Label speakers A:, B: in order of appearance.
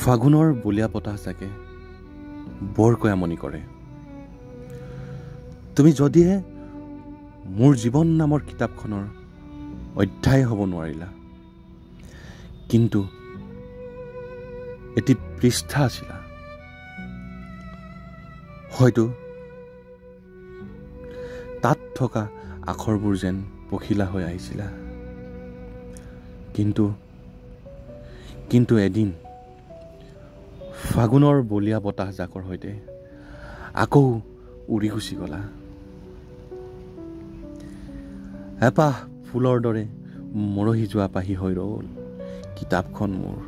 A: ফাগুনৰ বলীয়া বতাহজাকে বৰকৈ আমনি কৰে। তুমি যদিহে মোৰ জীৱন নামৰ কিতাপখনৰ অধ্যায় হ'ব নোৱাৰিলা, কিন্তু এটি পৃষ্ঠা আছিলা। হয়তো তাত থকা আখৰবোৰ যেন পখিলা হৈ আহিছিলা, কিন্তু এদিন ফাগুনৰ বলীয়া বতাহজাকৰ সৈতে আকৌ উৰি গুচি গলা। এপাহ ফুলৰ দৰে মৰহি যোৱা পাহি হৈ ৰ'ল কিতাপখন মোৰ।